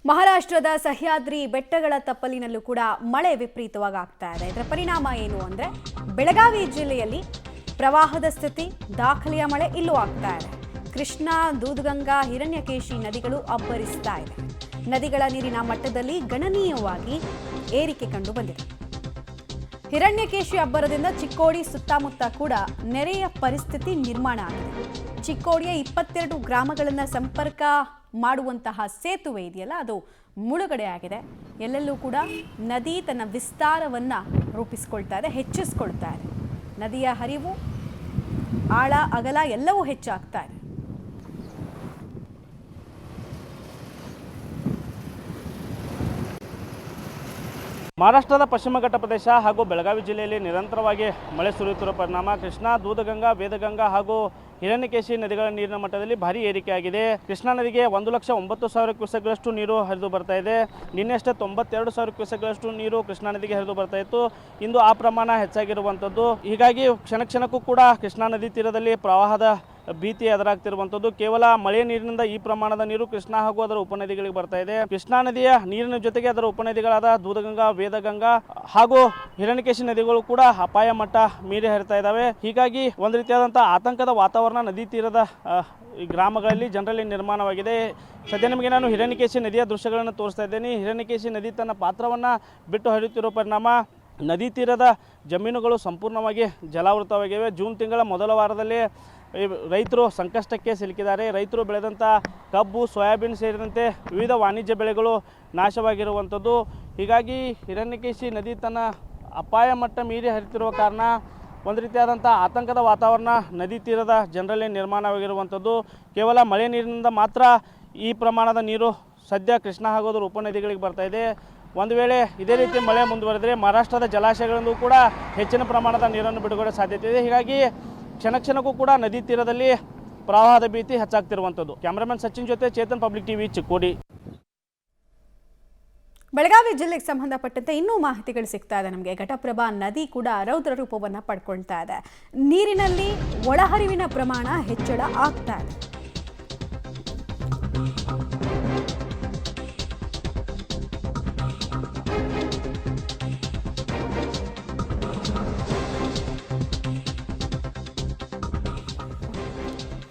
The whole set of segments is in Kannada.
ಮಹಾರಾಷ್ಟ್ರದ ಸಹ್ಯಾದ್ರಿ ಬೆಟ್ಟಗಳ ತಪ್ಪಲಿನಲ್ಲೂ ಕೂಡ ಮಳೆ ವಿಪರೀತವಾಗಿ ಆಗ್ತಾ ಇದೆ. ಇದರ ಪರಿಣಾಮ ಏನು ಅಂದ್ರೆ ಬೆಳಗಾವಿ ಜಿಲ್ಲೆಯಲ್ಲಿ ಪ್ರವಾಹದ ಸ್ಥಿತಿ, ದಾಖಲೆಯ ಮಳೆ ಇಲ್ಲೂ ಆಗ್ತಾ ಇದೆ. ಕೃಷ್ಣಾ, ದೂದಗಂಗಾ, ಹಿರಣ್ಯಕೇಶಿ ನದಿಗಳು ಅಬ್ಬರಿಸ್ತಾ ಇದೆ. ನದಿಗಳ ನೀರಿನ ಮಟ್ಟದಲ್ಲಿ ಗಣನೀಯವಾಗಿ ಏರಿಕೆ ಕಂಡು ಬಂದಿದೆ. ಹಿರಣ್ಯಕೇಶಿ ಅಬ್ಬರದಿಂದ ಚಿಕ್ಕೋಡಿ ಸುತ್ತಮುತ್ತ ಕೂಡ ನೆರೆಯ ಪರಿಸ್ಥಿತಿ ನಿರ್ಮಾಣ ಆಗಿದೆ. ಚಿಕ್ಕೋಡಿಯ 22 ಗ್ರಾಮಗಳನ್ನು ಸಂಪರ್ಕ ಮಾಡುವಂತಹ ಸೇತುವೆ ಇದೆಯಲ್ಲ, ಅದು ಮುಳುಗಡೆ ಆಗಿದೆ. ಎಲ್ಲೆಲ್ಲೂ ಕೂಡ ನದಿ ತನ್ನ ವಿಸ್ತಾರವನ್ನು ರೂಪಿಸಿಕೊಳ್ತಾ ಇದೆ, ಹೆಚ್ಚಿಸ್ಕೊಳ್ತಾ ಇದೆ. ನದಿಯ ಹರಿವು, ಆಳ, ಅಗಲ ಎಲ್ಲವೂ ಹೆಚ್ಚಾಗ್ತಾ ಇದೆ. ಮಹಾರಾಷ್ಟ್ರದ ಪಶ್ಚಿಮ ಘಟ್ಟ ಪ್ರದೇಶ ಹಾಗೂ ಬೆಳಗಾವಿ ಜಿಲ್ಲೆಯಲ್ಲಿ ನಿರಂತರವಾಗಿ ಮಳೆ ಸುರಿಯುತ್ತಿರುವ ಪರಿಣಾಮ ಕೃಷ್ಣಾ, ದೂದಗಂಗಾ, ವೇದಗಂಗಾ ಹಾಗೂ ಹಿರಣ್ಯಕೇಶಿ ನದಿಗಳ ನೀರಿನ ಮಟ್ಟದಲ್ಲಿ ಭಾರಿ ಏರಿಕೆಯಾಗಿದೆ. ಕೃಷ್ಣಾ ನದಿಗೆ 1,09,000 ಕ್ಯೂಸೆಕ್ಗಳಷ್ಟು ನೀರು ಹರಿದು ಬರ್ತಾ ಇದೆ. ನಿನ್ನೆಷ್ಟೇ 92,000 ಕ್ಯೂಸೆಕ್ಗಳಷ್ಟು ನೀರು ಕೃಷ್ಣಾ ನದಿಗೆ ಹರಿದು ಬರ್ತಾ ಇತ್ತು. ಇಂದು ಆ ಪ್ರಮಾಣ ಹೆಚ್ಚಾಗಿರುವಂಥದ್ದು. ಹೀಗಾಗಿ ಕ್ಷಣಕ್ಕೂ ಕೂಡ ಕೃಷ್ಣಾ ನದಿ ತೀರದಲ್ಲಿ ಪ್ರವಾಹದ ಭೀತಿ ಎದುರಾಗ್ತಿರುವಂಥದ್ದು. ಕೇವಲ ಮಳೆ ನೀರಿನಿಂದ ಈ ಪ್ರಮಾಣದ ನೀರು ಕೃಷ್ಣಾ ಹಾಗೂ ಅದರ ಉಪನದಿಗಳಿಗೆ ಬರ್ತಾ ಇದೆ. ಕೃಷ್ಣಾ ನದಿಯ ನೀರಿನ ಜೊತೆಗೆ ಅದರ ಉಪನದಿಗಳಾದ ದೂದಗಂಗಾ, ವೇದಗಂಗಾ ಹಾಗೂ ಹಿರಣ್ಯಕೇಶಿ ನದಿಗಳು ಕೂಡ ಅಪಾಯ ಮಟ್ಟ ಮೀರಿ ಹರಿತಾ ಇದ್ದಾವೆ. ಹೀಗಾಗಿ ಒಂದು ರೀತಿಯಾದಂತಹ ಆತಂಕದ ವಾತಾವರಣ ನದಿ ತೀರದ ಈ ಗ್ರಾಮಗಳಲ್ಲಿ ಜನರಲ್ಲಿ ನಿರ್ಮಾಣವಾಗಿದೆ. ಸದ್ಯ ನಿಮಗೆ ನಾನು ಹಿರಣ್ಯಕೇಶಿ ನದಿಯ ದೃಶ್ಯಗಳನ್ನು ತೋರಿಸ್ತಾ ಇದ್ದೇನೆ. ಹಿರಣ್ಯಕೇಶಿ ನದಿ ತನ್ನ ಪಾತ್ರವನ್ನು ಬಿಟ್ಟು ಹರಿಯುತ್ತಿರುವ ಪರಿಣಾಮ ನದಿ ತೀರದ ಜಮೀನುಗಳು ಸಂಪೂರ್ಣವಾಗಿ ಜಲಾವೃತವಾಗಿವೆ. ಜೂನ್ ತಿಂಗಳ ಮೊದಲ ವಾರದಲ್ಲಿ ರೈತರು ಸಂಕಷ್ಟಕ್ಕೆ ಸಿಲುಕಿದ್ದಾರೆ. ರೈತರು ಬೆಳೆದಂಥ ಕಬ್ಬು, ಸೋಯಾಬೀನ್ ಸೇರಿದಂತೆ ವಿವಿಧ ವಾಣಿಜ್ಯ ಬೆಳೆಗಳು ನಾಶವಾಗಿರುವಂಥದ್ದು. ಹೀಗಾಗಿ ಹಿರಣ್ಯಕೇಶಿ ನದಿ ತನ್ನ ಅಪಾಯ ಮಟ್ಟ ಮೀರಿ ಹರಿತಿರುವ ಕಾರಣ ಒಂದು ರೀತಿಯಾದಂಥ ಆತಂಕದ ವಾತಾವರಣ ನದಿ ತೀರದ ಜನರಲ್ಲಿ ನಿರ್ಮಾಣವಾಗಿರುವಂಥದ್ದು. ಕೇವಲ ಮಳೆ ನೀರಿನಿಂದ ಮಾತ್ರ ಈ ಪ್ರಮಾಣದ ನೀರು ಸದ್ಯ ಕೃಷ್ಣಾ ಹಾಗೂ ಅದರ ಉಪನದಿಗಳಿಗೆ ಬರ್ತಾ ಇದೆ. ಒಂದು ವೇಳೆ ಇದೇ ರೀತಿ ಮಳೆ ಮುಂದುವರೆದರೆ ಮಹಾರಾಷ್ಟ್ರದ ಜಲಾಶಯಗಳಿಂದ ಕೂಡ ಹೆಚ್ಚಿನ ಪ್ರಮಾಣದ ನೀರನ್ನು ಬಿಡುಗಡೆ ಸಾಧ್ಯತೆ ಇದೆ. ಹೀಗಾಗಿ ಕ್ಷಣಕ್ಕೂ ಕೂಡ ನದಿ ತೀರದಲ್ಲಿ ಪ್ರವಾಹದ ಭೀತಿ ಹೆಚ್ಚಾಗ್ತಿರುವಂಥದ್ದು. ಕ್ಯಾಮ್ರಾಮನ್ ಸಚಿನ್ ಜೊತೆ ಚೇತನ್, ಪಬ್ಲಿಕ್ ಟಿವಿ, ಚಿಕ್ಕೋಡಿ. ಬೆಳಗಾವಿ ಜಿಲ್ಲೆಗೆ ಸಂಬಂಧಪಟ್ಟಂತೆ ಇನ್ನೂ ಮಾಹಿತಿಗಳು ಸಿಗ್ತಾ ಇದೆ ನಮಗೆ. ಘಟಪ್ರಭಾ ನದಿ ಕೂಡ ರೌದ್ರ ರೂಪವನ್ನು ಪಡ್ಕೊಳ್ತಾ ಇದೆ. ನೀರಿನಲ್ಲಿ ಒಳಹರಿವಿನ ಪ್ರಮಾಣ ಹೆಚ್ಚಳ ಆಗ್ತಾ ಇದೆ.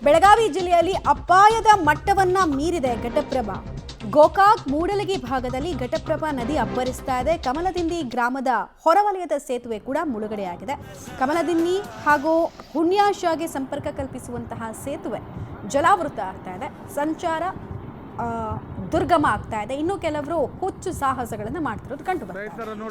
ಬೆಳಗಾವಿ ಜಿಲ್ಲೆಯಲ್ಲಿ ಅಪಾಯದ ಮಟ್ಟವನ್ನ ಮೀರಿದೆ ಘಟಪ್ರಭಾ. ಗೋಕಾಕ್, ಮೂಡಲಗಿ ಭಾಗದಲ್ಲಿ ಘಟಪ್ರಭಾ ನದಿ ಅಬ್ಬರಿಸ್ತಾ ಇದೆ. ಕಮಲದಿನ್ನಿ ಗ್ರಾಮದ ಹೊರವಲಯದ ಸೇತುವೆ ಕೂಡ ಮುಳುಗಡೆಯಾಗಿದೆ. ಕಮಲದಿನ್ನಿ ಹಾಗೂ ಹುಣ್ಯಾಶಾಗೆ ಸಂಪರ್ಕ ಕಲ್ಪಿಸುವಂತಹ ಸೇತುವೆ ಜಲಾವೃತ ಆಗ್ತಾ ಇದೆ. ಸಂಚಾರ ದುರ್ಗಮ ಆಗ್ತಾ ಇದೆ. ಇನ್ನು ಕೆಲವರು ಹುಚ್ಚು ಸಾಹಸಗಳನ್ನು ಮಾಡ್ತಿರೋದು ಕಂಡು ಬರ್ತಾ ಇದೆ.